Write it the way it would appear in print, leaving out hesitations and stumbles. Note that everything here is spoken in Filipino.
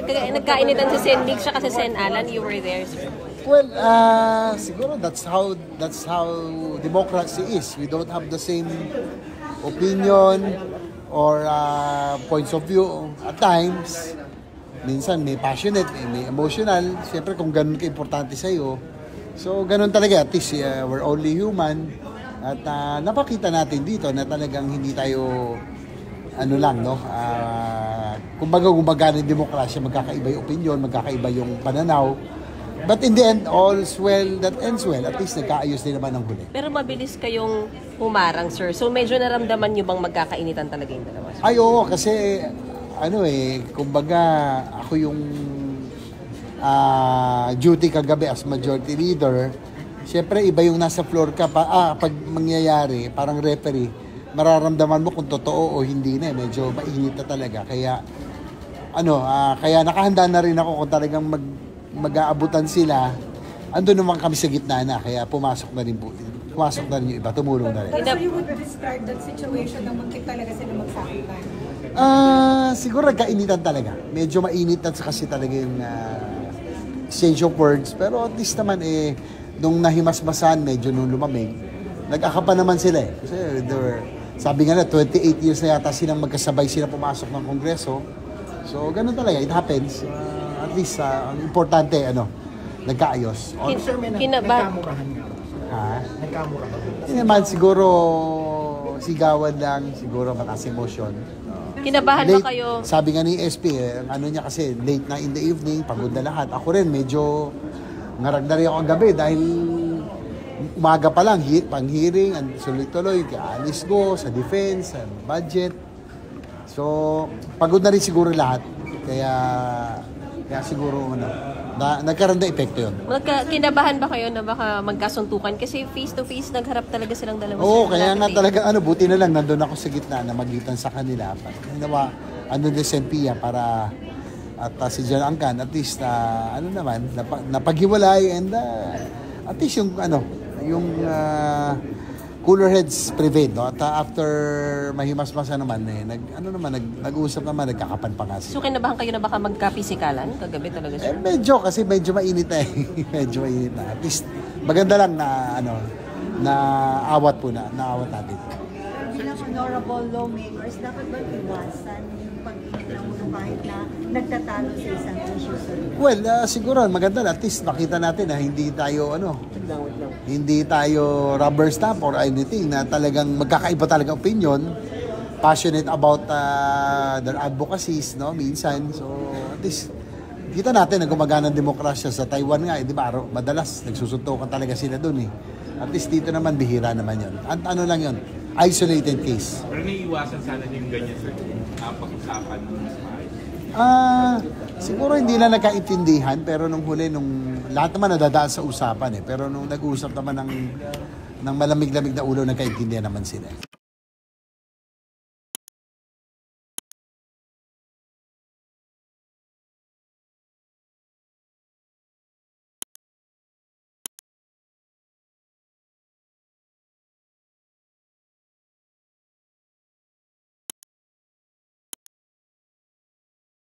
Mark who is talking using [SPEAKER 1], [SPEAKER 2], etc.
[SPEAKER 1] nagkainitan si Sen Mig siya kasi Sen Alan, you were there, sir.
[SPEAKER 2] Well, siguro that's how democracy is. We don't have the same opinion or points of view at times. Minsan may passionate, may emotional. Siyempre kung ganun ka-importante sa'yo. So ganun talaga, at least we're only human. At napakita natin dito na talagang hindi tayo ano lang, no? Kumbaga gumagana yung demokrasya, magkakaiba yung opinion, magkakaiba yung pananaw. But in the end, all's well that ends well. At least nagkaayos din naman ang huli.
[SPEAKER 1] Pero mabilis kayong humarang, sir. So medyo naramdaman nyo bang magkakainitan talaga yung dalawa, sir?
[SPEAKER 2] Ay, oo, kasi kumbaga ako yung duty kagabi as majority leader. Siyempre, iba yung nasa floor ka pag mangyayari, parang referee, mararamdaman mo kung totoo o hindi na. Medyo mainit na talaga. Kaya, kaya nakahanda na rin ako kung talagang mag-aabutan sila. Andun naman kami sa gitna na, kaya pumasok na rin yung iba, tumulong na rin.
[SPEAKER 3] Pero so you would describe that situation na muntik talaga sila magsakitan?
[SPEAKER 2] Siguro nagkainitan talaga. Medyo mainit at kasi talaga yung exchange of words. Pero at least naman nung nahimasmasan, medyo nung lumamig, nag-akapa naman sila eh. Kasi sabi nga na, 28 years na yata silang magkasabay sila pumasok ng Kongreso. So, ganun talaga. It happens. At least, ang importante, nagkaayos.
[SPEAKER 3] Nagkamurahan nga.
[SPEAKER 2] Nagkamurahan. Hindi naman, siguro, sigawan lang, siguro mataas emosyon.
[SPEAKER 1] Kinabahan
[SPEAKER 2] late,
[SPEAKER 1] ba kayo?
[SPEAKER 2] Sabi nga ni SP, niya kasi, late na in the evening, pagod na lahat. Ako rin, medyo ngarag na rin ako ang gabi dahil umaga pa lang, pang-hearing, tuloy-tuloy, kaalis ko sa defense, sa budget. So, pagod na rin siguro lahat. Kaya siguro, nagkaroon na epekto yun.
[SPEAKER 1] Kinabahan ba kayo na baka magkasuntukan? Kasi face-to-face, nagharap talaga silang dalawa.
[SPEAKER 2] Oo, kaya nga talaga, buti na lang, nandun ako sa gitna na magitan sa kanila. Andun din si Pia para, at si John Angkan, at least, napaghiwalay, and at least yung, cooler heads prevailed, no? At after mahimasmasa naman, nag-uusap naman, nagkakapan pa nga.
[SPEAKER 1] So kinabahan kayo na baka magka-pisikalan? Kagabi talaga siya?
[SPEAKER 2] Medyo, kasi medyo mainit na medyo mainit na. At least, maganda lang na, na awat natin.
[SPEAKER 3] Bilang honorable lawmakers, dapat ba iwasan yung pag-init ng ulo kahit na nagtatalo sa isang issue?
[SPEAKER 2] Well, siguro, maganda na. At least, makita natin na hindi tayo, hindi tayo rubber stamp or anything, na talagang magkakaiba talaga opinion, passionate about their advocacies, no, minsan. So, at least, kita natin na gumagana ng demokrasya sa Taiwan nga, di ba, madalas nagsusuntukan talaga sila dun eh. At least dito naman, bihira naman yun. At lang yun, isolated case.
[SPEAKER 4] Pero naiiwasan sana yung ganyan, sir, pag-usapan ng mas maayos.
[SPEAKER 2] Siguro hindi na nagkaintindihan, pero nung huli, lahat naman nadadaan sa usapan eh. Pero nung nag-uusap naman ng malamig-lamig na ulo, nagkaintindihan naman sila.